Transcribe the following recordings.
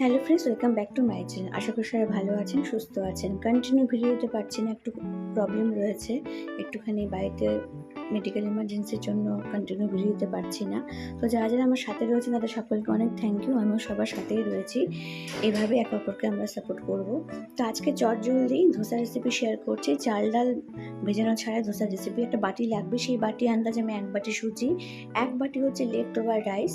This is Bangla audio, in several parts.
Hello friends, welcome back to my channel. আশা করি সবাই ভালো আছেন, সুস্থ আছেন। কন্টিনিউ ভিডিও দিতে পারছি না, একটু প্রবলেম রয়েছে। একটুখানি বাড়িতে মেডিকেল ইমার্জেন্সির জন্য কন্টিনিউ ভিডিও দিতে পারছি না। তো যারা যারা আমার সাথে রয়েছেন তাদের সকলকে অনেক থ্যাংক ইউ। আমিও সবার সাথেই রয়েছি। এভাবে একে অপরকে আমরা সাপোর্ট করব। তো আজকে চটজলদি ধোসা রেসিপি শেয়ার করছি। চাল ডাল ভেজানো ছাড়া ধোসার রেসিপি। একটা বাটি লাগবে, সেই বাটি আন্দাজ আমি 1 বাটি সুজি, 1 বাটি হচ্ছে লেফট ওভার রাইস।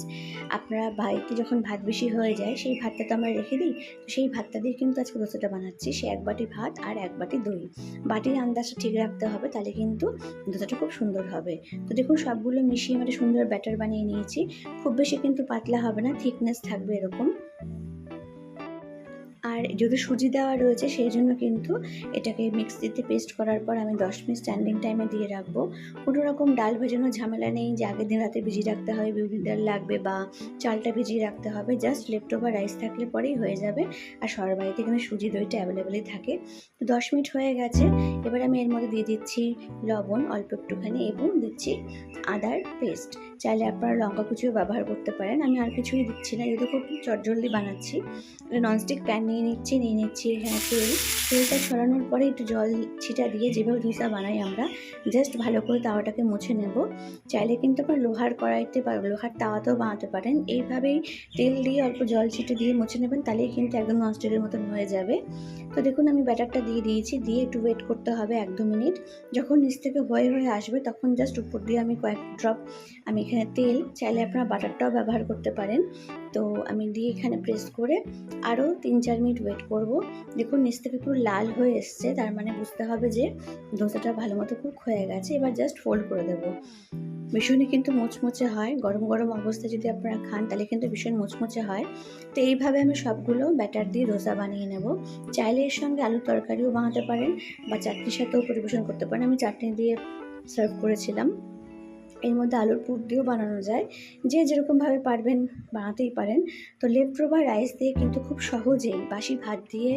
আপনারা বাড়িতে যখন ভাত বেশি হয়ে যায় সেই ভাতটা তো আমরা রেখে দিই, তো সেই ভাতটা দিয়ে কিন্তু আজকে ধোসাটা বানাচ্ছি। সে 1 বাটি ভাত আর 1 বাটি দই। বাটির আন্দাজটা ঠিক রাখতে হবে, তাহলে কিন্তু ধোসাটা খুব সুন্দর হবে। তো দেখুন সবগুলো মিশিয়ে আমরা সুন্দর ব্যাটার বানিয়ে নিয়েছি। খুব বেশি কিন্তু পাতলা হবে না, থিকনেস থাকবে এরকম। আর যেহেতু সুজি দেওয়া রয়েছে সেই জন্য কিন্তু এটাকে মিক্সিতে পেস্ট করার পর আমি 10 মিনিট স্ট্যান্ডিং টাইমে দিয়ে রাখবো। কোনো রকম ডাল ভেজানোর ঝামেলা নেই যে আগের দিন রাতে ভিজিয়ে রাখতে হবে, বিউলির ডাল লাগবে বা চালটা ভিজিয়ে রাখতে হবে। জাস্ট লেফট ওভার রাইস থাকলে পরেই হয়ে যাবে। আর সবার বাড়িতে এখানে সুজি দইটা অ্যাভেলেবেলই থাকে। তো 10 মিনিট হয়ে গেছে। এবার আমি এর মধ্যে দিয়ে দিচ্ছি লবণ অল্প একটুখানি এবং দিচ্ছি আদার পেস্ট। চাইলে আপনারা লঙ্কা কুচিও ব্যবহার করতে পারেন। আমি আর কিছুই দিচ্ছি না, যেহেতু খুব চটজলদি বানাচ্ছি। ননস্টিক প্যান নিয়ে নিচ্ছি এখানে তেলটা ছড়ানোর পরে একটু জল ছিটা দিয়ে যেভাবে ধোসা বানাই আমরা জাস্ট ভালো করে তাওয়াটাকে মুছে নেব। চাইলে কিন্তু আপনার লোহার কড়াইতে বা লোহার তাওয়াতেও বানাতে পারেন। এইভাবেই তেল দিয়ে অল্প জল ছিটে দিয়ে মুছে নেবেন, তাহলেই কিন্তু একদম ননস্টিকের মতন হয়ে যাবে। তো দেখুন আমি ব্যাটারটা দিয়ে দিয়েছি, দিয়ে একটু ওয়েট করতে হবে 1-2 মিনিট। যখন নিচ থেকে হয়ে আসবে তখন জাস্ট উপর দিয়ে আমি কয়েক ড্রপ আমি এখানে তেল, চাইলে আপনারা বাটারটাও ব্যবহার করতে পারেন, তো আমি দিয়ে এখানে প্রেস করে আরও 3-4 মিনিট ওয়েট করব। দেখুন নিচ থেকে পুরো লাল হয়ে এসছে, তার মানে বুঝতে হবে যে ধোসাটা ভালো মতো কুক হয়ে গেছে। এবার জাস্ট ফোল্ড করে দেবো। ভীষণই কিন্তু মুচমুচে হয়, গরম গরম অবস্থায় যদি আপনারা খান তাহলে কিন্তু ভীষণ মুচমুচে হয়। তো এইভাবে আমি সবগুলো ব্যাটার দিয়ে ধোসা বানিয়ে নেব। চাইলে এর সঙ্গে আলুর তরকারিও বানাতে পারেন বা চাটনির সাথেও পরিবেশন করতে পারেন। আমি চাটনি দিয়ে সার্ভ করেছিলাম। এর মধ্যে আলুর পুর দিয়েও বানানো যায়, যে যেরকমভাবে পারবেন বানাতেই পারেন। তো লেফট ওভার রাইস দিয়ে কিন্তু খুব সহজেই বাসি ভাত দিয়ে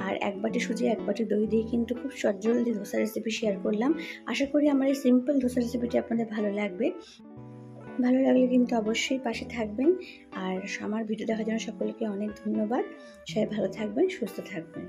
আর 1 বাটি সুজি 1 বাটি দই দিয়ে কিন্তু খুব চটজলদি ধোসা রেসিপি শেয়ার করলাম। আশা করি আমার এই সিম্পল ধোসা রেসিপিটি আপনাদের ভালো লাগবে। ভালো লাগলে কিন্তু অবশ্যই পাশে থাকবেন। আর আমার ভিডিও দেখার জন্য সকলকে অনেক ধন্যবাদ। সবাই ভালো থাকবেন, সুস্থ থাকবেন।